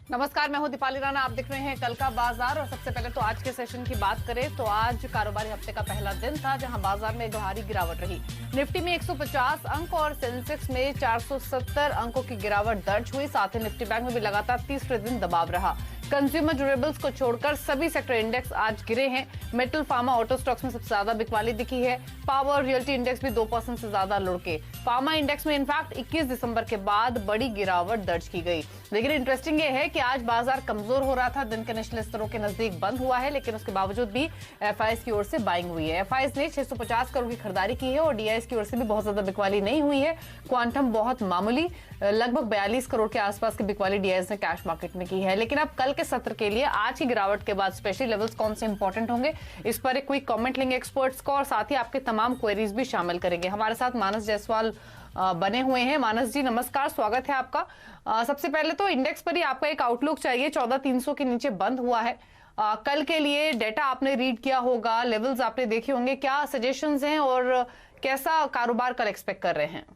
नमस्कार, मैं हूं दीपाली राणा। आप देख रहे हैं कल का बाजार। और सबसे पहले तो आज के सेशन की बात करें तो आज कारोबारी हफ्ते का पहला दिन था जहां बाजार में भारी गिरावट रही। निफ्टी में 150 अंक और सेंसेक्स में 470 अंकों की गिरावट दर्ज हुई। साथ ही निफ्टी बैंक में भी लगातार तीसरे दिन दबाव रहा। कंज्यूमर ड्यूरेबल्स को छोड़कर सभी सेक्टर इंडेक्स आज गिरे हैं। मेटल, फार्मा, ऑटो स्टॉक्स में सबसे ज्यादा बिकवाली दिखी है। पावर, रियल्टी इंडेक्स भी 2% से ज्यादा लुढ़के। फार्मा इंडेक्स में इनफैक्ट 21 दिसंबर के बाद बड़ी गिरावट दर्ज की गई। लेकिन इंटरेस्टिंग ये है कि आज बाजार कमजोर हो रहा था, दिन के निचले स्तरों के नजदीक बंद हुआ है, लेकिन उसके बावजूद भी एफआईएस की ओर से बाइंग हुई है। एफआईएस ने 650 करोड़ की खरीदारी की है और डीआईएस की ओर से भी बहुत ज्यादा बिकवाली नहीं हुई है। क्वांटम बहुत मामूली, लगभग 42 करोड़ के आसपास की बिकवाली डीआईएस ने कैश मार्केट में की है। लेकिन अब कल के सत्र के लिए आज की गिरावट के बाद स्पेशल लेवल्स कौन से इंपॉर्टेंट होंगे, इस पर एक क्विक कमेंट लेंगे एक्सपर्ट्स को और साथ ही आपके तमाम क्वेरीज भी शामिल करेंगे। हमारे साथ मानस जायसवाल बने हुए हैं। मानस जी नमस्कार, स्वागत है आपका। सबसे पहले तो इंडेक्स पर ही आपका एक आउटलुक चाहिए। 14,300 के नीचे बंद हुआ है। कल के लिए डेटा आपने रीड किया होगा, लेवल्स आपने देखे होंगे, क्या सजेशंस हैं और कैसा कारोबार कल एक्सपेक्ट कर रहे हैं?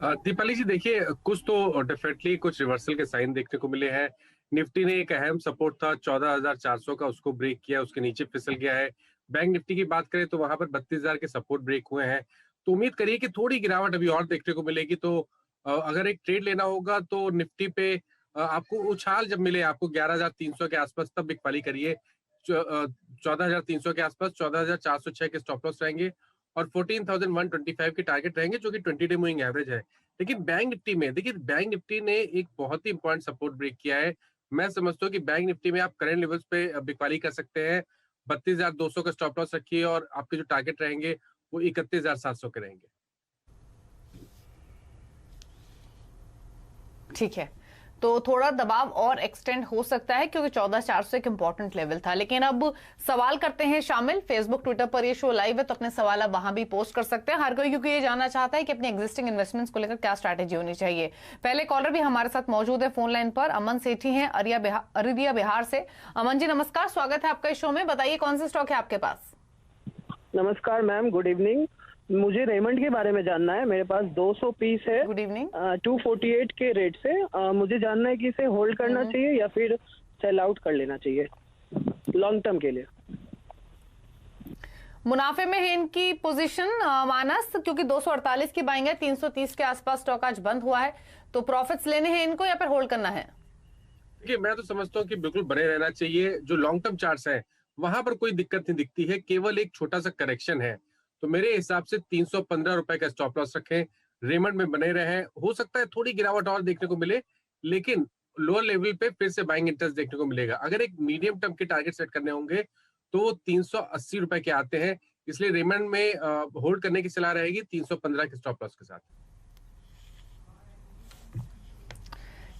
दीपाली जी देखिए, कुछ तो डेफिनेटली कुछ रिवर्सल के साइन देखने को मिले हैं। निफ्टी ने एक अहम सपोर्ट था 14,400 का, उसको ब्रेक किया, उसके नीचे फिसल गया है। बैंक निफ्टी की बात करें तो वहां पर 32,000 के सपोर्ट ब्रेक हुए हैं। तो उम्मीद करिए कि थोड़ी गिरावट अभी और देखने को मिलेगी। तो अगर एक ट्रेड लेना होगा तो निफ्टी पे आपको उछाल जब मिले, आपको 11,300 के आसपास, तब बिकवाली करिए। 14,300 के आसपास 14,406 के स्टॉप लॉस रहेंगे और 14,125 के टारगेट रहेंगे, जो कि 20 डे मूविंग एवरेज है। लेकिन बैंक निफ्टी में देखिए, बैंक निफ्टी ने एक बहुत ही इंपॉर्टेंट सपोर्ट ब्रेक किया है। मैं समझता हूँ कि बैंक निफ्टी में आप करंट लेवल्स पे बिकवाली कर सकते हैं। 32,200 का स्टॉप लॉस रखिए और आपके जो टारगेट रहेंगे वो 31,700 के रहेंगे। ठीक है, तो थोड़ा दबाव और एक्सटेंड हो सकता है क्योंकि 14,400 एक इंपॉर्टेंट लेवल था। लेकिन अब सवाल करते हैं शामिल। फेसबुक, ट्विटर पर ये शो लाइव है तो अपने सवाल आप वहां भी पोस्ट कर सकते हैं। हर कोई क्योंकि ये जानना चाहता है कि अपने एग्जिस्टिंग इन्वेस्टमेंट्स को लेकर क्या स्ट्रैटेजी होनी चाहिए। पहले कॉलर भी हमारे साथ मौजूद है फोन लाइन पर। अमन सेठी हैं अरिया बिहार से। अमन जी नमस्कार, स्वागत है आपका इस शो में। बताइए कौन सा स्टॉक है आपके पास? नमस्कार मैम, गुड इवनिंग। मुझे रेमंड के बारे में जानना है। मेरे पास 200 पीस है। Good evening. 248 के रेट से मुझे जानना है कि इसे होल्ड करना चाहिए या फिर सेल आउट कर लेना चाहिए लॉन्ग टर्म के लिए। मुनाफे में है इनकी पोजीशन मानस, क्योंकि 248 की बाइंग है, 330 के आसपास स्टॉक आज बंद हुआ है। तो प्रॉफिट्स लेने हैं इनको या फिर होल्ड करना है? देखिए, मैं तो समझता हूँ कि बिल्कुल बने रहना चाहिए। जो लॉन्ग टर्म चार्ट्स हैं वहां पर कोई दिक्कत नहीं दिखती है, केवल एक छोटा सा करेक्शन है। तो मेरे हिसाब से 315 रुपए का स्टॉप लॉस रखें, रेमंड में बने रहें। हो सकता है थोड़ी गिरावट और देखने को मिले, लेकिन लोअर लेवल पे फिर से बाइंग इंटरेस्ट देखने को मिलेगा। अगर एक मीडियम टर्म के टारगेट सेट करने होंगे तो वो 380 रुपए के आते हैं। इसलिए रेमंड में होल्ड करने की सलाह रहेगी 315 के स्टॉप लॉस के साथ।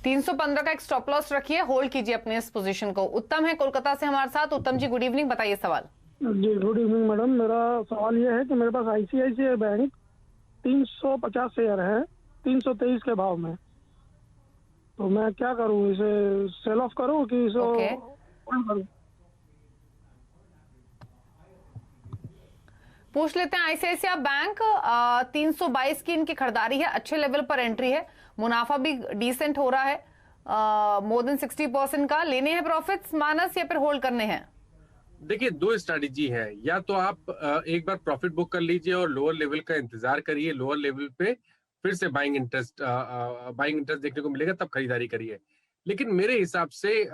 315 का एक स्टॉप लॉस रखिए, होल्ड कीजिए अपने इस पोजीशन को। उत्तम है कोलकाता से हमारे साथ। उत्तम जी गुड इवनिंग, बताइए सवाल। जी गुड इवनिंग मैडम। मेरा सवाल ये है कि मेरे पास आईसीआईसीआई बैंक 350 शेयर है 323 के भाव में, तो मैं क्या करूं? इसे सेल ऑफ करूं कि इसे होल्ड करूं? पूछ लेते हैं आईसीआईसीआई बैंक। 322 की इनकी खरीदारी है, अच्छे लेवल पर एंट्री है, मुनाफा भी डिसेंट हो रहा है, मोर देन 60% का। लेने हैं प्रॉफिट्स मानस या फिर होल्ड करने हैं? देखिए, दो स्ट्रैटेजी है। या तो आप एक बार प्रॉफिट बुक कर लीजिए और लोअर लेवल का इंतजार करिए, लोअर लेवल पे फिर से बाइंग इंटरेस्ट देखने को मिलेगा, तब खरीदारी करिए। लेकिन मेरे हिसाब से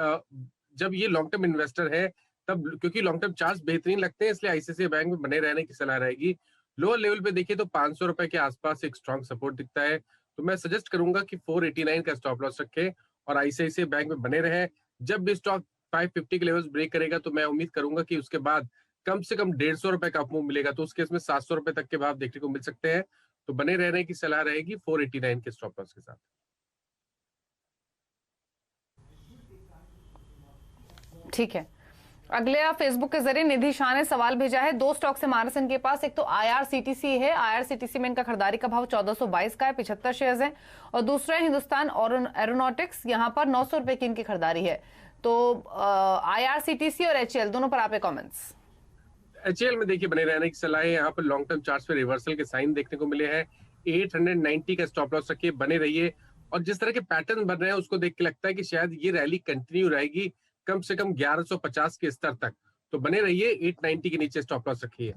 जब ये लॉन्ग टर्म इन्वेस्टर है तब, क्योंकि लॉन्ग टर्म चार्ट्स बेहतरीन लगते हैं, इसलिए आईसीआईसीआई बैंक में बने रहने की सलाह रहेगी। लोअर लेवल पे देखिए तो 500 रुपए के आसपास एक स्ट्रॉन्ग सपोर्ट दिखता है। तो मैं सजेस्ट करूंगा कि 489 का स्टॉप लॉस रखें और आईसीआईसीआई बैंक में बने रहे। जब भी स्टॉक 550 के लेवल्स ब्रेक करेगा तो मैं उम्मीद करूंगा कि उसके बाद कम से कम 150 रुपए का अपमूव मिलेगा। तो उस केस में 700 रुपए तक के भाव देखने को मिल सकते हैं। तो बने रहने की सलाह रहेगी 489 के स्टॉप लॉस के साथ। ठीक है, अगले फेसबुक के जरिए निधि शाह ने सवाल भेजा है। दो स्टॉक से मानस इनके पास। एक तो आईआरसीटीसी है, आईआरसीटीसी में इनका खरीदारी का भाव 1422 का है, 75 शेयर्स हैं। और दूसरा है हिंदुस्तान एरोनॉटिक्स, यहाँ पर 900 रुपए की इनकी खरीदारी है। तो आईआरसीटीसी और एचएएल दोनों पर आपके कमेंट्स। एचएएल में देखिए बने रहने की सलाह है। यहाँ पर लॉन्ग टर्म चार्ट्स पे रिवर्सल के साइन देखने को मिले हैं। 890 का स्टॉप लॉस रखिए, बने रहिए। और जिस तरह के पैटर्न बन रहे हैं उसको देख के लगता है कि शायद ये रैली कंटिन्यू रहेगी कम से कम 1150 के स्तर तक। तो बने रहिए, 890 के नीचे स्टॉप लॉस रखिए।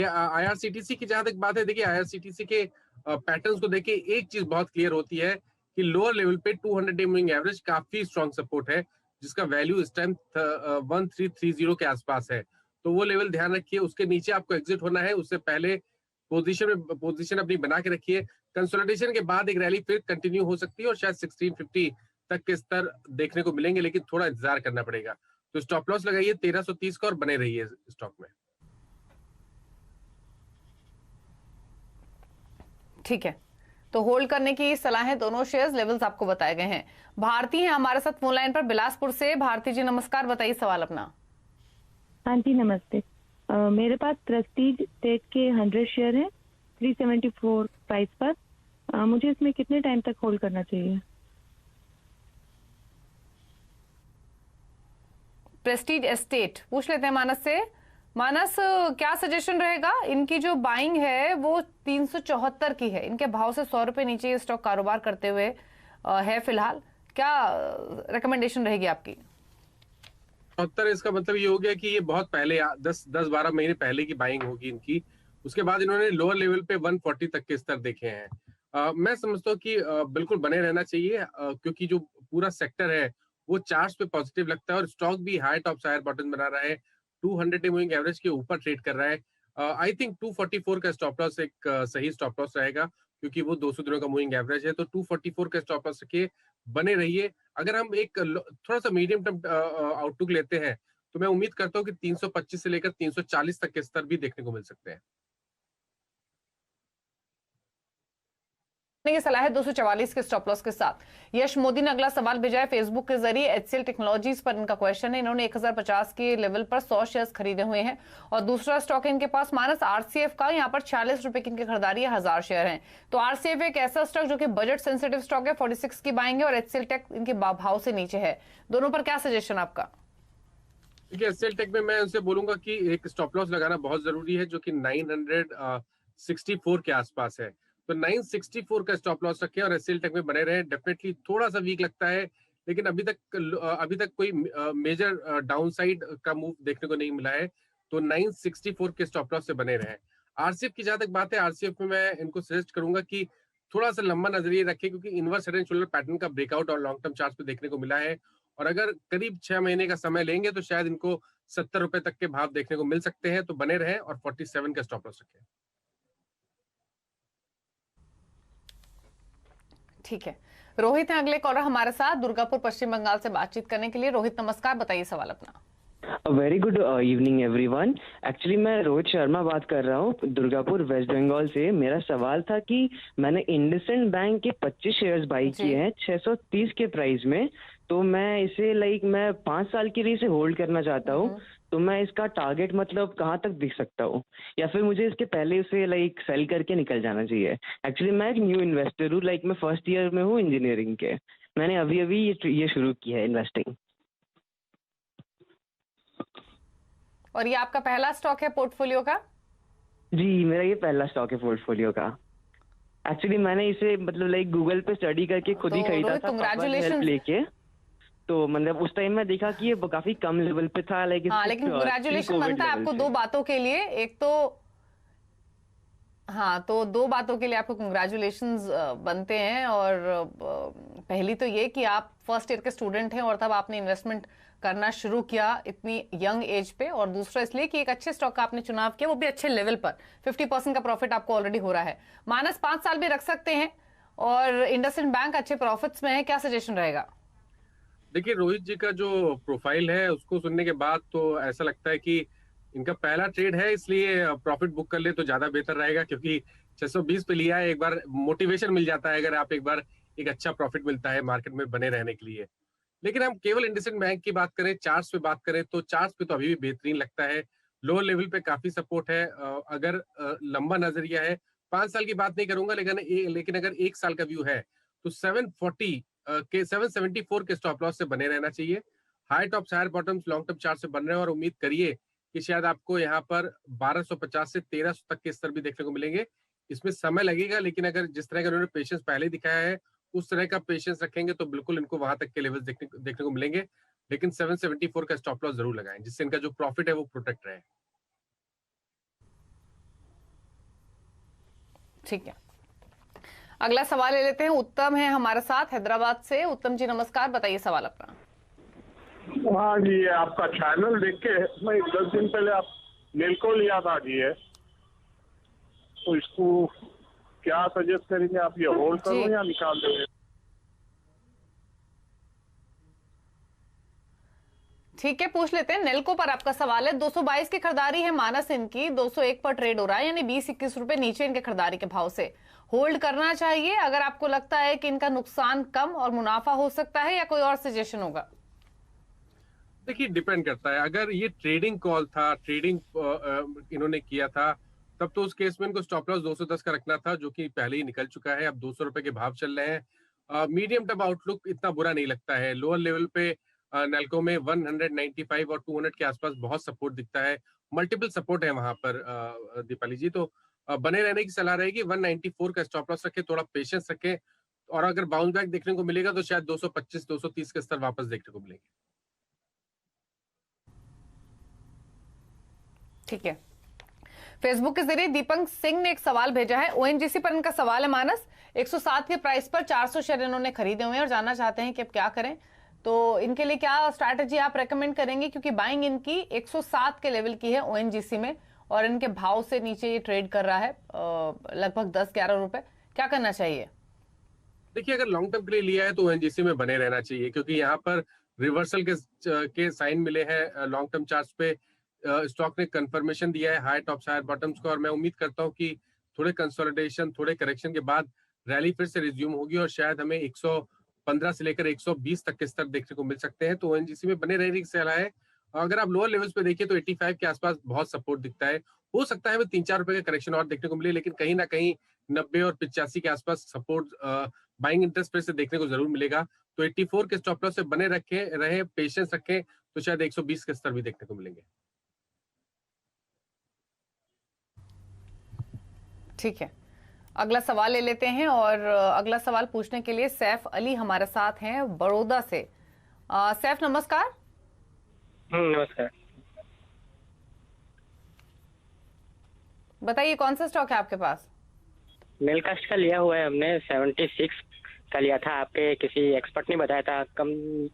आईआरसीटीसी की जहां तक बात है, देखिए आईआरसीटीसी के पैटर्न्स को देखिए एक चीज बहुत क्लियर होती है कि लोअर लेवल पे 200 डे मूविंग एवरेज काफी स्ट्रॉन्ग सपोर्ट है, जिसका वैल्यू इस टाइम 1330 के आसपास है। तो वो लेवल ध्यान रखिए, उसके नीचे आपको एग्जिट होना है, उससे पहले पोजीशन अपनी बना के रखिए। कंसोलिडेशन के बाद एक रैली फिर कंटिन्यू हो सकती है और शायद 1650 तक के स्तर देखने को मिलेंगे, लेकिन थोड़ा इंतजार करना पड़ेगा। तो स्टॉप लॉस लगाइए 1330 का और बने रहिए स्टॉक में। ठीक है, तो होल्ड करने की सलाह है। दोनों शेयर्स लेवल्स आपको बताए गए हैं। भारती है हमारे साथ फोन लाइन पर बिलासपुर से। भारती जी नमस्कार, बताइए सवाल अपना। हाँ जी नमस्ते। मेरे पास प्रेस्टीज टेक के 100 शेयर हैं 374 प्राइस पर। मुझे इसमें कितने टाइम तक होल्ड करना चाहिए? प्रेस्टीज एस्टेट पूछ लेते हैं मानस से। मानस, क्या सजेशन रहेगा? इनकी जो बाइंग है वो 374 की है, इनके भाव से 100 रुपए नीचे ये स्टॉक कारोबार करते हुए है फिलहाल। क्या रिकमेंडेशन रहेगी आपकी? 74, इसका मतलब ये हो गया कि ये बहुत पहले 10-12 महीने पहले की बाइंग होगी इनकी। उसके बाद इन्होंने लोअर लेवल पे 140 तक के स्तर देखे हैं। मैं समझता हूँ कि बिल्कुल बने रहना चाहिए, क्योंकि जो पूरा सेक्टर है वो चार्ट्स पे पॉजिटिव लगता है और स्टॉक भी हाई टॉप हायर बॉटम बना रहा है, 200 डे मूविंग एवरेज के ऊपर ट्रेड कर रहा है। आई थिंक 244 का स्टॉप लॉस एक सही स्टॉप लॉस रहेगा, क्योंकि वो 200 दिनों का मूविंग एवरेज है। तो 244 का स्टॉप लॉस रखिए, बने रहिए। अगर हम एक थोड़ा सा मीडियम टर्म आउटलुक लेते हैं तो मैं उम्मीद करता हूँ कि 325 से लेकर 340 तक के स्तर भी देखने को मिल सकते हैं। ये सलाह है 244 के स्टॉप लॉस के साथ। यश मोदी ने अगला सवाल भेजा है फेसबुक के जरिए। एचसीएल टेक्नोलॉजीज पर इनका क्वेश्चन है। इन्होंने 1050 के लेवल पर 100 शेयर्स खरीदे हुए हैं और दूसरा स्टॉक है इनके पास मानस आरसीएफ का। यहाँ पर 46 रुपए की इनकी खरीदारी है, 1000 शेयर हैं। तो आरसीएफ एक ऐसा स्टॉक जो कि बजट सेंसिटिव स्टॉक है, 46 की बाइंग है, और एचसीएल टेक इनके भाव से नीचे है। दोनों पर क्या सजेशन आपका? देखिए एचसीएल टेक में मैं उनसे बोलूंगा कि एक स्टॉप लॉस लगाना बहुत जरूरी है, जो कि 964 के आसपास है। तो 964 का स्टॉप लॉस रखें और एचसीएल टेक में बने रहे। डेफिनेटली थोड़ा सा वीक लगता है, लेकिन अभी तक कोई मेजर डाउनसाइड का मूव देखने को नहीं मिला है। तो 964 के स्टॉप लॉस से बने रहे। आरसीएफ की जहां तक बात है, आरसीएफ में मैं इनको सजेस्ट करूंगा कि थोड़ा सा लंबा नजरिए रखें, क्योंकि inverse head and shoulder pattern का ब्रेकआउट और लॉन्ग टर्म चार्ट पे देखने को मिला है। और अगर करीब 6 महीने का समय लेंगे तो शायद इनको 70 रुपए तक के भाव देखने को मिल सकते हैं। तो बने रहे और 47 का स्टॉप लॉस रखें। ठीक है, रोहित है अगले कॉलर हमारे साथ दुर्गापुर पश्चिम बंगाल से बातचीत करने के लिए। रोहित नमस्कार, बताइए सवाल अपना। Very good evening everyone. Actually मैं रोहित शर्मा बात कर रहा हूँ दुर्गापुर वेस्ट बंगाल से। मेरा सवाल था कि मैंने इंडसइंड बैंक के 25 शेयर्स बाई किए हैं 630 के प्राइस में। तो मैं इसे मैं 5 साल के लिए इसे होल्ड करना चाहता हूँ। तो मैं इसका टारगेट मतलब कहाँ तक दिख सकता हूँ, या फिर मुझे इसके पहले उसे सेल करके निकल जाना चाहिए? एक्चुअली मैं एक न्यू इन्वेस्टर हूँ, मैं फर्स्ट ईयर में हूँ इंजीनियरिंग के। मैंने अभी अभी ये शुरू की है इन्वेस्टिंग। और ये आपका पहला स्टॉक है पोर्टफोलियो का? जी, मेरा ये पहला स्टॉक है पोर्टफोलियो का। एक्चुअली मैंने इसे गूगल पे स्टडी करके खुद ही खरीदा था कांग्रेचुलेशन लेके। तो उस टाइम में देखा कि ये काफी कम लेवल पे था। हाँ, लेकिन कांग्रेचुलेशन बनता है आपको 2 बातों के लिए। एक तो हाँ, तो 2 बातों के लिए आपको कंग्रेचुलेशंस बनते हैं। और पहली तो ये कि आप फर्स्ट ईयर के स्टूडेंट हैं और तब आपने इन्वेस्टमेंट करना शुरू किया इतनी यंग एज पे। और दूसरा इसलिए कि एक अच्छे स्टॉक का आपने चुनाव किया, वो भी अच्छे लेवल पर। 50% का प्रॉफिट आपको ऑलरेडी हो रहा है। मानस 5 साल भी रख सकते हैं और इंडसइंड बैंक अच्छे प्रॉफिट्स में है, क्या सजेशन रहेगा? देखिए रोहित जी का जो प्रोफाइल है उसको सुनने के बाद तो ऐसा लगता है कि इनका पहला ट्रेड है, इसलिए प्रॉफिट बुक कर ले तो ज्यादा बेहतर रहेगा, क्योंकि 620 पे लिया है। एक बार मोटिवेशन मिल जाता है अगर आप एक बार एक अच्छा प्रॉफिट मिलता है मार्केट में बने रहने के लिए। लेकिन हम केवल इंडसइंड बैंक की बात करें, चार्ट्स पे बात करें, तो चार्ट्स पे तो अभी भी बेहतरीन लगता है। लोअर लेवल पे काफी सपोर्ट है। अगर लंबा नजरिया है, 5 साल की बात नहीं करूंगा, लेकिन अगर 1 साल का व्यू है तो 774 के स्टॉप लॉस से बने रहना चाहिए। High tops higher bottoms long term chart से बन रहे हैं और उम्मीद करिए कि शायद आपको यहाँ पर 1250 से 1300 तक के स्तर भी देखने को मिलेंगे। इसमें समय लगेगा, लेकिन अगर जिस तरह का उन्होंने पेशेंस पहले दिखाया है उस तरह का पेशेंस रखेंगे तो बिल्कुल इनको वहां तक के लेवल्स देखने को मिलेंगे, लेकिन 774 का स्टॉप लॉस जरूर लगाएं जिससे इनका जो प्रॉफिट है वो प्रोटेक्ट रहे। ठीक है, अगला सवाल ले लेते हैं। उत्तम है हमारे साथ हैदराबाद से। उत्तम जी नमस्कार, बताइए सवाल अपना। हाँ जी, ये आपका चैनल देख के मैं 10 दिन पहले आप नेल्को लिया था जी है, तो इसको क्या सजेस्ट करेंगे आप, ये होल्ड करो या निकाल दो? ठीक है, पूछ लेते हैं। नेल्को पर आपका सवाल है। 222 की खरीदारी है मानस इनकी, 201 पर ट्रेड हो रहा है, यानी 20-21 रुपए नीचे इनके खरीदारी के भाव से। होल्ड करना चाहिए अगर आपको लगता है कि इनका नुकसान कम और मुनाफा हो सकता है, या कोई और सजेशन होगा? देखिए डिपेंड करता है, अगर ये ट्रेडिंग कॉल था, ट्रेडिंग इन्होंने किया था, तब तो उस केस में इनको स्टॉप लॉस 210 का रखना था, जो कि पहले ही निकल चुका है। अब 200 रुपए के भाव चल रहे हैं। मीडियम टर्म आउटलुक इतना बुरा नहीं लगता है। लोअर लेवल पे नेल्को में 195 और 200 के आसपास बहुत सपोर्ट दिखता है, मल्टीपल सपोर्ट है वहां पर दीपाली जी। तो बने रहने की सलाह रहेगी। 194 का स्टॉप लॉस रखें, थोड़ा पेशेंस रखें, और अगर बाउंस बैक देखने को मिलेगा तो शायद 225-230 के स्तर वापस देखने को मिलेंगे। ठीक है, फेसबुक के जरिए दीपक सिंह ने एक सवाल भेजा है। ओएनजीसी पर इनका सवाल है मानस, 107 के प्राइस पर 400 शेयर इन्होंने खरीदे हुए हैं और जानना चाहते हैं कि अब क्या करें। तो इनके लिए क्या स्ट्रैटेजी आप रेकमेंड करेंगे, क्योंकि बाइंग इनकी 107 के लेवल की है ओएनजीसी में और इनके भाव से नीचे ये ट्रेड कर रहा है लगभग 10-11 रुपए। क्या करना चाहिए? देखिए अगर लॉन्ग टर्म के लिए लिया है तो ओएनजीसी में बने रहना चाहिए, क्योंकि यहाँ पर रिवर्सल के साइन मिले हैं लॉन्ग टर्म चार्ट्स पे। स्टॉक ने कंफर्मेशन दिया है हाई टॉप्स हायर बॉटम्स को, और मैं उम्मीद करता हूँ कि थोड़े कंसोलिडेशन, थोड़े करेक्शन के बाद रैली फिर से रिज्यूम होगी और शायद हमें 115 से लेकर 120 तक के स्तर देखने को मिल सकते हैं। तो ओएनजीसी में बने रहने की सलाह है। अगर आप लोअर लेवल्स पे देखिए तो 85 के आसपास बहुत सपोर्ट दिखता है। हो सकता है वो 3-4 रुपए का करेक्शन और देखने को मिले, लेकिन कहीं ना कहीं 90 और 85 के आसपास सपोर्ट बाइंग इंटरेस्ट फिर से देखने को जरूर मिलेगा। तो 84 के स्टॉप लॉस से बने रहे, पेशेंस रखें, तो शायद 120 के स्तर भी देखने को मिलेंगे। ठीक है, अगला सवाल ले लेते हैं, और अगला सवाल पूछने के लिए सैफ अली हमारे साथ हैं बड़ौदा से। सैफ नमस्कार। नमस्कार। बताइए कौन सा स्टॉक है आपके पास? मेलकास्ट का लिया हुआ है हमने, 76 का लिया था। आपके किसी एक्सपर्ट ने बताया था, कम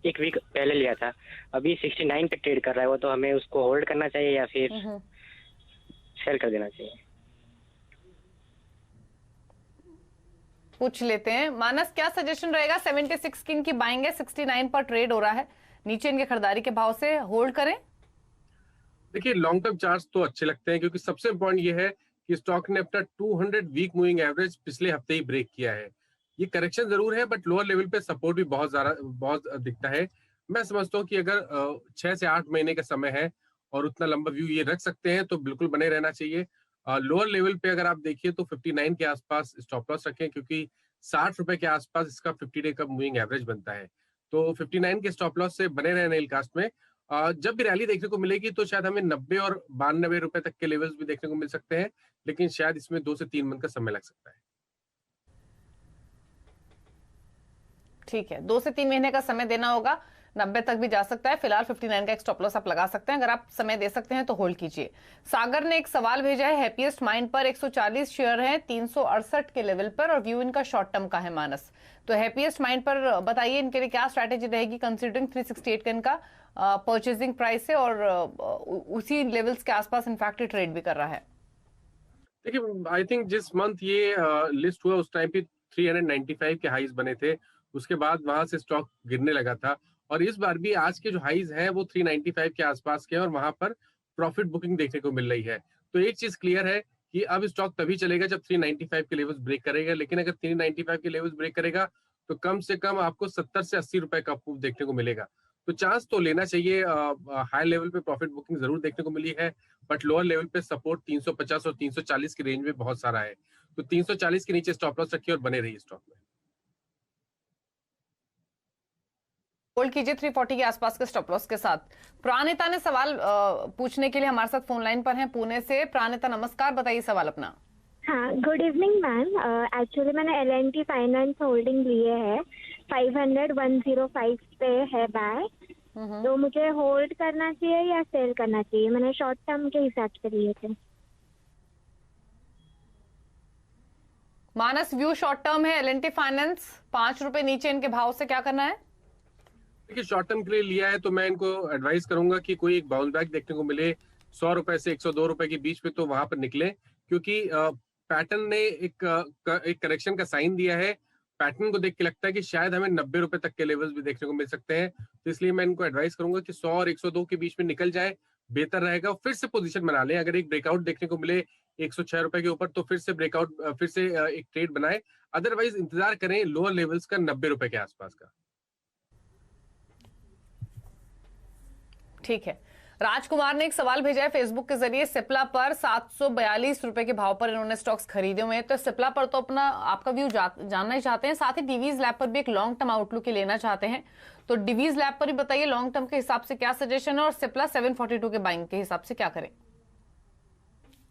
एक वीक पहले लिया था। अभी 69 पे ट्रेड कर रहा है वो, तो हमें उसको होल्ड करना चाहिए या फिर सेल कर देना चाहिए? पूछ लेते हैं। मानस क्या सजेशन रहेगा? 76 की इनकी बाइंग है, 69 पर ट्रेड हो रहा है, नीचे इनके खरीदारी के भाव से। होल्ड करें? देखिए लॉन्ग टर्म चार्ट्स तो अच्छे लगते हैं, क्योंकि सबसे इंपॉर्टेंट ये है कि स्टॉक ने अपना 200 वीक मूविंग एवरेज पिछले हफ्ते ही ब्रेक किया है। ये करेक्शन जरूर है, बट लोअर लेवल पे सपोर्ट भी बहुत दिखता है। मैं समझता हूँ कि अगर 6 से 8 महीने का समय है और उतना लंबा व्यू ये रख सकते हैं तो बिल्कुल बने रहना चाहिए। लोअर लेवल पे अगर आप देखिए तो 59 के आसपास स्टॉप लॉस रखें, क्योंकि 60 रुपए के आसपास इसका 50 डे का मूविंग एवरेज बनता है। तो 59 के स्टॉप लॉस से बने रहे नेलकास्ट में। जब भी रैली देखने को मिलेगी तो शायद हमें 90 और 92 रुपए तक के लेवल्स भी देखने को मिल सकते हैं, लेकिन शायद इसमें 2 से 3 मंथ का समय लग सकता है। ठीक है, 2 से 3 महीने का समय देना होगा, 90 तक भी जा सकता है। फिलहाल 59 का एक स्टॉप लॉस आप लगा सकते हैं। अगर आप समय दे सकते हैं तो होल्ड कीजिए। सागर ने एक सवाल भेजा है। हैप्पीएस्ट माइंड पर 140 शेयर है 368 के लेवल पर, और व्यू इनका शॉर्ट टर्म का है मानस। तो हैप्पीएस्ट माइंड पर बताइए इनके लिए क्या स्ट्रैटेजी रहेगी, कंसीडरिंग 368 का इनका परचेजिंग प्राइस है और उसी लेवल्स के आसपास इनफैक्ट ट्रेड भी कर रहा है। देखिए आई थिंक जिस मंथ ये लिस्ट हुआ उस टाइम पे 395 के हाईज बने थे, उसके बाद वहां से स्टॉक गिरने लगा था, और इस बार भी आज के जो हाईज हैं वो 395 के आसपास के हैं और वहां पर प्रॉफिट बुकिंग देखने को मिल रही है। तो एक चीज क्लियर है कि अब स्टॉक तभी चलेगा जब 395 के लेवल्स ब्रेक करेगा, लेकिन अगर 395 के लेवल्स ब्रेक करेगा तो कम से कम आपको 70 से 80 रुपए का मूव देखने को मिलेगा। तो चांस तो लेना चाहिए। हाई लेवल पे प्रॉफिट बुकिंग जरूर देखने को मिली है, बट लोअर लेवल पे सपोर्ट 350 और 340 की रेंज में बहुत सारा है। तो 340 के नीचे स्टॉप लॉस रखिए और बने रहिए स्टॉक में। होल्ड कीजिए 340 के आसपास के स्टॉप लॉस के साथ। प्राणिता ने सवाल पूछने के लिए हमारे साथ फोन लाइन पर हैं पुणे से। प्राणिता नमस्कार, बताइए सवाल अपना। हाँ, गुड इवनिंग मैम। एक्चुअली मैंने L&T फाइनेंस होल्डिंग लिए है, 500-105 पे है बाय। तो मुझे होल्ड करना चाहिए या सेल करना चाहिए? मैंने शॉर्ट टर्म के हिसाब से लिए थे। मानस, व्यू शॉर्ट टर्म है L&T फाइनेंस, 5 रुपए नीचे इनके भाव से क्या करना है? देखिए, शॉर्ट टर्म के लिए लिया है तो मैं इनको एडवाइस करूंगा कि कोई एक बाउंस बैक देखने को मिले 100 रुपए से 102 रुपए के बीच में, तो वहां पर निकले, क्योंकि पैटर्न ने एक करेक्शन का साइन दिया है। पैटर्न को देख के लगता है कि शायद हमें 90 रुपए तक के लेवल्स भी देखने को मिल सकते हैं। तो इसलिए मैं इनको एडवाइस करूंगा कि 100 और 102 के बीच में निकल जाए, बेहतर रहेगा। फिर से पोजीशन बना लें, अगर एक ब्रेकआउट देखने को मिले 106 रुपए के ऊपर तो फिर से ब्रेकआउट, फिर से एक ट्रेड बनाए। अदरवाइज इंतजार करें लोअर लेवल्स का 90 रुपए के आसपास का। ठीक है। राजकुमार ने एक सवाल भेजा है फेसबुक के जरिए। सिप्ला पर 742 रुपए के भाव पर इन्होंने स्टॉक्स खरीदे हुए हैं, तो सिप्ला पर तो अपना आपका व्यू जानना ही चाहते हैं, साथ ही डिवीज लैब पर भी एक लॉन्ग टर्म आउटलुक लेना चाहते हैं। तो डिवीज लैब पर ही बताइए लॉन्ग टर्म के हिसाब से क्या सजेशन है, और सिप्ला 742 के बाइंग के हिसाब से क्या करें?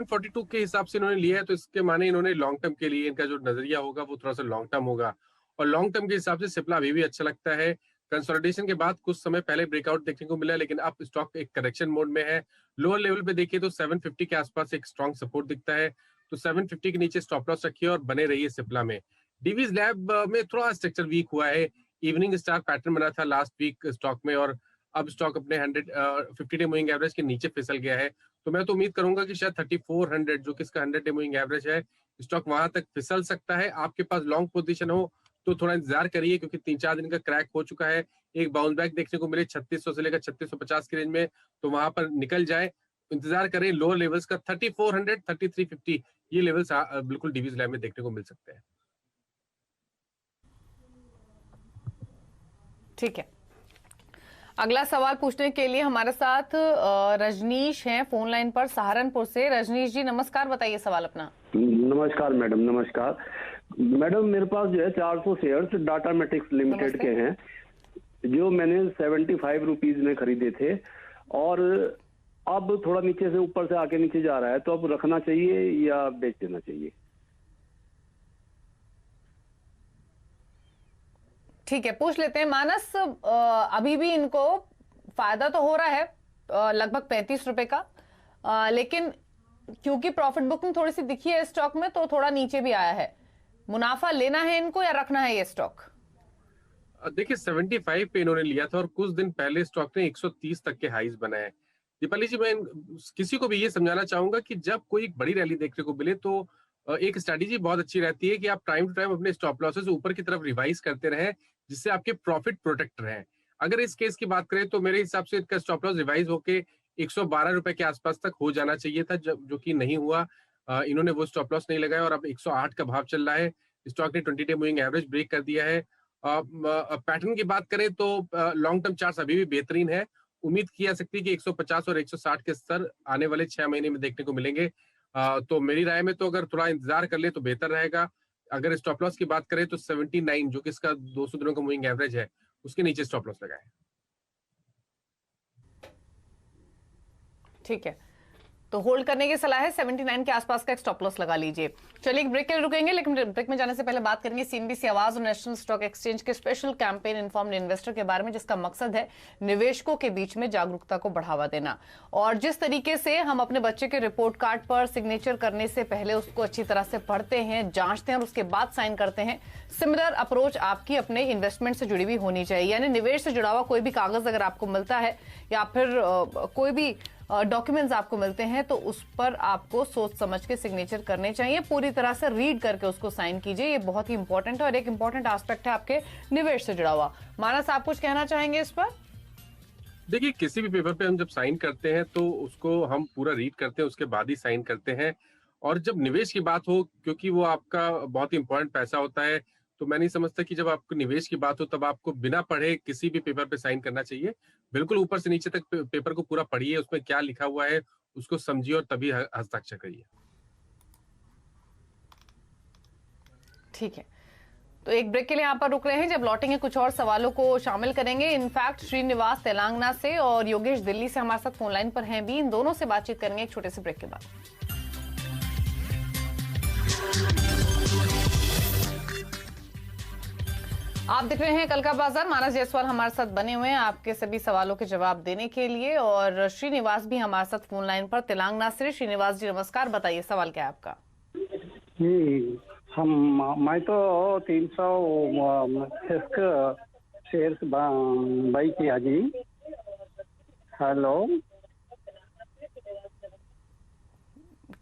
42 के हिसाब से इन्होंने लिया है, तो इसके माने इन्होंने लॉन्ग टर्म के लिए इनका जो नजरिया होगा वो थोड़ा सा लॉन्ग टर्म होगा। और लॉन्ग टर्म के हिसाब से सिप्ला अभी भी अच्छा लगता है। कंसोलिडेशन के बाद कुछ समय पहले ब्रेकआउट देखने को मिला, लेकिन अब स्टॉक एक करेक्शन मोड में है। लोअर लेवल पे देखिए तो 750 के आसपास एक स्ट्रॉन्ग सपोर्ट दिखता है, तो 750 के नीचे स्टॉप लॉस रखिए और बने रहिए सिप्ला में। डिवीज लैब में थोड़ा स्ट्रक्चर वीक हुआ है, इवनिंग स्टार पैटर्न बना था लास्ट वीक स्टॉक में, और अब स्टॉक अपने 50 डे मूविंग एवरेज के नीचे फिसल गया है। तो मैं तो उम्मीद करूंगा कि शायद 3400 जो कि इसका 100 डे मूविंग एवरेज है, स्टॉक वहां तक फिसल सकता है। आपके पास लॉन्ग पोजीशन हो तो थोड़ा इंतजार करिए, क्योंकि 3-4 दिन का क्रैक हो चुका है। एक बाउंस बैक देखने को मिले 3600 से लेकर 3650 की रेंज में, तो वहां पर निकल जाए। इंतजार करें लोअर लेवल्स का 3400, 3350, ये लेवल्स बिल्कुल डिवीज लैब में देखने को मिल सकते हैं। ठीक है। अगला सवाल पूछने के लिए हमारे साथ रजनीश हैं फोन लाइन पर सहारनपुर से। रजनीश जी नमस्कार, बताइए सवाल अपना। नमस्कार मैडम, नमस्कार मैडम। मेरे पास जो है 400 शेयर्स डाटा मैट्रिक्स लिमिटेड के हैं, जो मैंने 75 रुपीज में खरीदे थे, और अब थोड़ा नीचे से ऊपर से आके नीचे जा रहा है, तो अब रखना चाहिए या बेच देना चाहिए? ठीक है, पूछ लेते हैं। मानस, अभी भी इनको फायदा तो हो रहा है लगभग 35 रुपए का, लेकिन क्योंकि प्रॉफिट बुकिंग थोड़ी सी दिखी है स्टॉक में, तो थोड़ा नीचे भी आया है। मुनाफा लेना है इनको या रखना है ये स्टॉक? देखिए, 75 पे इन्होंने लिया था और कुछ दिन पहले स्टॉक ने 130 तक के हाईज बनाए। दीपाली जी, मैं किसी को भी ये समझाना चाहूंगा कि जब कोई बड़ी रैली देखने को मिले तो एक स्ट्रैटेजी बहुत अच्छी रहती है कि आप टाइम टू टाइम अपने स्टॉप लॉसेस ऊपर की तरफ रिवाइज करते रहें, जिससे आपके प्रॉफिट प्रोटेक्ट रहें। अगर इस केस की बात करें तो मेरे हिसाब से इसका स्टॉप लॉस रिवाइज होके 112 रुपए के आसपास तक हो जाना चाहिए था, जो कि नहीं हुआ। इन्होंने वो स्टॉप लॉस नहीं लगाया और अब 108 का भाव चल रहा है। स्टॉक ने 20 डे मूविंग एवरेज ब्रेक कर दिया है। पैटर्न की बात करें तो लॉन्ग टर्म चार्ट्स अभी भी बेहतरीन है। उम्मीद की जा सकती है कि 150 और 160 के स्तर आने वाले 6 महीने में देखने को मिलेंगे। तो मेरी राय में तो अगर थोड़ा इंतजार कर ले तो बेहतर रहेगा। अगर स्टॉप लॉस की बात करें तो 79 जो कि इसका 200 दिनों का मूविंग एवरेज है, उसके नीचे स्टॉप लॉस लगाए। ठीक है, तो होल्ड करने की सलाह है। 79 के आसपास का एक स्टॉप लॉस लगा लीजिए। चलिए एक ब्रेक के लिए रुकेंगे, लेकिन ब्रेक में जाने से पहले बात करेंगे सीएनबीसी आवाज और नेशनल स्टॉक एक्सचेंज के स्पेशल कैंपेन इन्फॉर्म्ड इन्वेस्टर के बारे में, जिसका मकसद है निवेशकों के बीच में जागरूकता को बढ़ावा देना। और जिस तरीके से हम अपने बच्चे के रिपोर्ट कार्ड पर सिग्नेचर करने से पहले उसको अच्छी तरह से पढ़ते हैं, जांचते हैं और उसके बाद साइन करते हैं, सिमिलर अप्रोच आपकी अपने इन्वेस्टमेंट से जुड़ी हुई होनी चाहिए। यानी निवेश से जुड़ा हुआ कोई भी कागज अगर आपको मिलता है या फिर कोई भी डॉक्यूमेंट्स आपको मिलते हैं, तो उस पर आपको सोच समझ के सिग्नेचर करने चाहिए। पूरी तरह से रीड करके उसको साइन कीजिए, ये बहुत ही इंपॉर्टेंट है और एक इंपॉर्टेंट एस्पेक्ट है आपके निवेश से जुड़ा हुआ। मानस, आप कुछ कहना चाहेंगे इस पर? देखिए, किसी भी पेपर पे हम जब साइन करते हैं तो उसको हम पूरा रीड करते हैं, उसके बाद ही साइन करते हैं। और जब निवेश की बात हो, क्योंकि वो आपका बहुत ही इंपॉर्टेंट पैसा होता है, तो मैं नहीं समझता कि जब आपको निवेश की बात हो तब आपको बिना पढ़े किसी भी पेपर पे साइन करना चाहिए। बिल्कुल ऊपर से नीचे तक पेपर को पूरा पढ़िए, उसमें क्या लिखा हुआ है उसको समझिए और तभी हस्ताक्षर करिए। ठीक है, तो एक ब्रेक के लिए यहाँ पर रुक रहे हैं। जब लौटेंगे कुछ और सवालों को शामिल करेंगे। इनफैक्ट श्रीनिवास तेलंगाना से और योगेश दिल्ली से हमारे साथ फोन लाइन पर हैं भी। इन दोनों से बातचीत करेंगे एक छोटे से ब्रेक के बाद। आप देख रहे हैं कल का बाजार। मानस जायसवाल हमारे साथ बने हुए हैं आपके सभी सवालों के जवाब देने के लिए, और श्रीनिवास भी हमारे साथ फोन लाइन पर तेलंगाना से। श्रीनिवास जी नमस्कार, बताइए सवाल क्या है आपका। जी मैं तो 300 शेयर्स बाई किया जी। हेलो,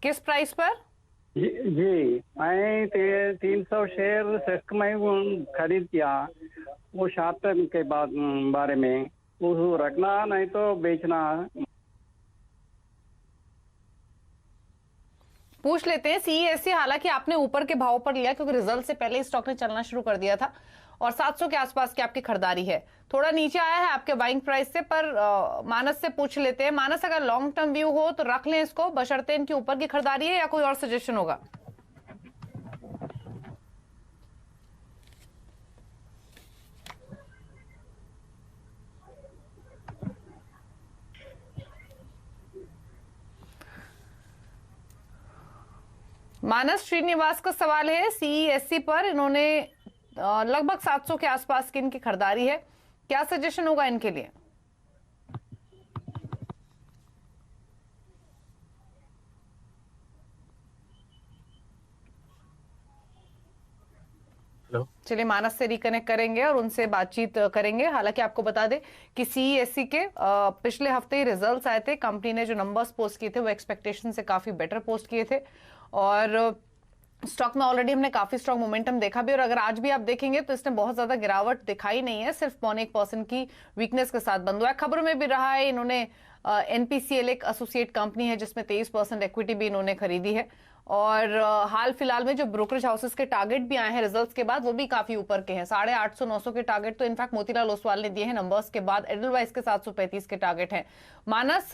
किस प्राइस पर? जी मैं 300 शेयर सेस्क में खरीद किया। वो शॉर्ट टर्म के बाद बारे में वो रखना नहीं तो बेचना। पूछ लेते हैं सीईएससी। हालांकि आपने ऊपर के भाव पर लिया क्योंकि रिजल्ट से पहले स्टॉक ने चलना शुरू कर दिया था और 700 के आसपास की आपकी खरीदारी है। थोड़ा नीचे आया है आपके बाइंग प्राइस से, पर मानस से पूछ लेते हैं। मानस, अगर लॉन्ग टर्म व्यू हो तो रख लें इसको, बशर्ते इनके ऊपर की खरीदारी है, या कोई और सजेशन होगा? मानस, श्रीनिवास का सवाल है सीईएससी पर। इन्होंने लगभग 700 के आसपास की इनकी खरीदारी है, क्या सजेशन होगा इनके लिए? चलिए मानस से रिकनेक्ट करेंगे और उनसे बातचीत करेंगे। हालांकि आपको बता दें कि सीईएससी के पिछले हफ्ते ही रिजल्ट्स आए थे। कंपनी ने जो नंबर्स पोस्ट किए थे वो एक्सपेक्टेशन से काफी बेटर पोस्ट किए थे, और स्टॉक में ऑलरेडी हमने काफी स्ट्रॉन्ग मोमेंटम देखा भी। और अगर आज भी आप देखेंगे तो इसने बहुत ज्यादा गिरावट दिखाई नहीं है, सिर्फ 0.1% की वीकनेस के साथ बंद हुआ है। खबरों में भी रहा है। इन्होंने एनपीसीएल एक एसोसिएट कंपनी है जिसमें 23% इक्विटी भी इन्होंने खरीदी है, और हाल फिलहाल में जो ब्रोकरेज हाउसेस के टारगेट भी आए हैं रिजल्ट्स के बाद वो भी काफी ऊपर के हैं। 850-900 के टारगेट तो इनफैक्ट मोतीलाल ओसवाल ने दिए हैं नंबर्स के बाद। एडलवाइस के 735 के टारगेट हैं। मानस,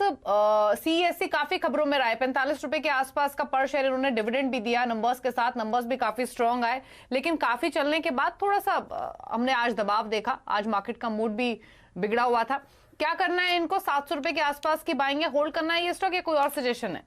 सीईएससी काफी खबरों में रहा है। 45 रुपए के आसपास का पर शेयर इन्होंने डिविडेंड भी दिया नंबर्स के साथ। नंबर्स भी काफी स्ट्रॉन्ग आए, लेकिन काफी चलने के बाद थोड़ा सा हमने आज दबाव देखा। आज मार्केट का मूड भी बिगड़ा हुआ था। क्या करना है इनको? 700 रुपए के आसपास की बाइंग है, होल्ड करना है ये स्टॉक, या कोई और सजेशन है?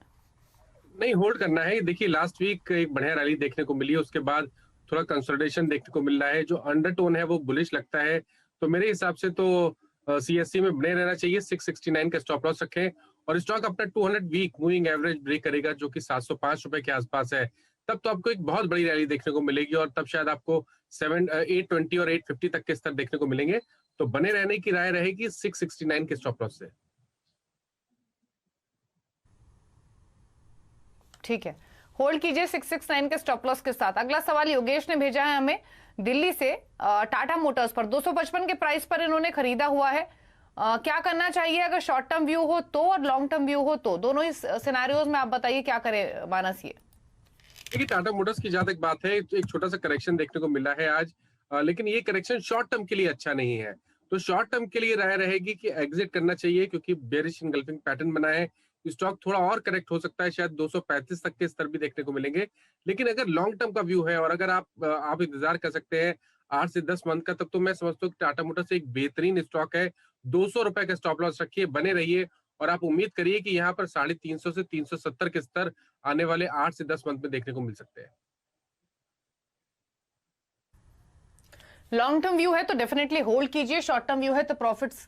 नहीं, होल्ड करना है। देखिए लास्ट वीक एक बढ़िया रैली देखने को मिली, उसके बाद थोड़ा कंसोलिडेशन देखने को मिल रहा है। जो अंडरटोन है वो बुलिश लगता है, तो मेरे हिसाब से तो सीएससी में बने रहना चाहिए। 669 का स्टॉप लॉस रखें, और स्टॉक अपना 200 वीक मूविंग एवरेज ब्रेक करेगा जो कि 705 रुपए के आसपास है, तब तो आपको एक बहुत बड़ी रैली देखने को मिलेगी, और तब शायद आपको 820 और 850 तक के स्तर देखने को मिलेंगे। तो बने रहने की राय रहेगी 669 के स्टॉप लॉस से। ठीक है, होल्ड कीजिए 669 के स्टॉप लॉस के साथ। अगला सवाल योगेश ने भेजा है हमें दिल्ली से। टाटा मोटर्स पर 255 के प्राइस पर इन्होंने खरीदा हुआ है। क्या करना चाहिए अगर शॉर्ट टर्म व्यू हो तो और लॉन्ग टर्म व्यू हो तो? दोनों ही सिनेरियोज में आप बताइए क्या करें मानस। ये देखिए टाटा मोटर्स की जहां तक बात है, एक छोटा सा करेक्शन देखने को मिला है आज, लेकिन ये करेक्शन शॉर्ट टर्म के लिए अच्छा नहीं है। तो शॉर्ट टर्म के लिए राय रहेगी कि एग्जिट करना चाहिए, क्योंकि बेरिश इनगल्फिंग पैटर्न बना है। स्टॉक थोड़ा और करेक्ट हो सकता है, शायद 235 तक के स्तर भी देखने को मिलेंगे। लेकिन अगर लॉन्ग टर्म का व्यू है और अगर आप इंतजार कर सकते हैं 8 से 10 मंथ का, तब तो मैं समझता हूँ कि टाटा मोटर्स एक बेहतरीन स्टॉक है। 200 रुपए का स्टॉप लॉस रखिए, बने रहिए, और आप उम्मीद करिए कि यहाँ पर 350 से 370 के स्तर आने वाले 8 से 10 मंथ में देखने को मिल सकते हैं। लॉन्ग टर्म व्यू है तो डेफिनेटली होल्ड कीजिए, शॉर्ट टर्म व्यू है तो प्रॉफिट्स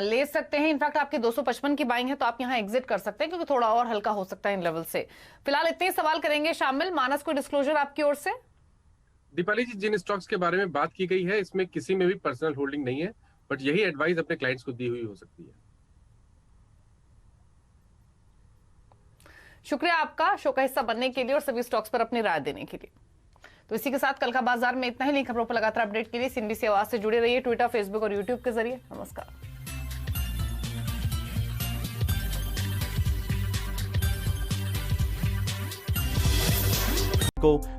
ले सकते हैं। इनफैक्ट आपकी 255 की बाइंग है तो आप यहां एग्जिट कर सकते हैं, क्योंकि थोड़ा और हल्का हो सकता है इन लेवल से। फिलहाल इतने सवाल करेंगे शामिल। मानस, कोई डिस्क्लोजर आपकी ओर से? दीपाली जी, जिन स्टॉक्स के बारे में बात की गई है इसमें किसी में भी पर्सनल होल्डिंग नहीं है, बट यही एडवाइस अपने क्लाइंट्स को दी हुई हो सकती है। शुक्रिया आपका शो का हिस्सा बनने के लिए और सभी स्टॉक्स पर अपनी राय देने के लिए। तो इसी के साथ कल का बाजार में इतना ही। नई खबरों पर लगातार अपडेट के लिए CNBC आवाज से जुड़े रहिए, ट्विटर, फेसबुक और यूट्यूब के जरिए। नमस्कार।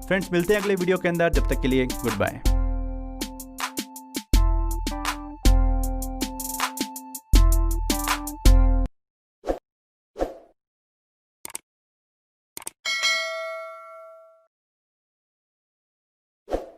फ्रेंड्स मिलते हैं अगले वीडियो के अंदर, जब तक के लिए गुड बाय।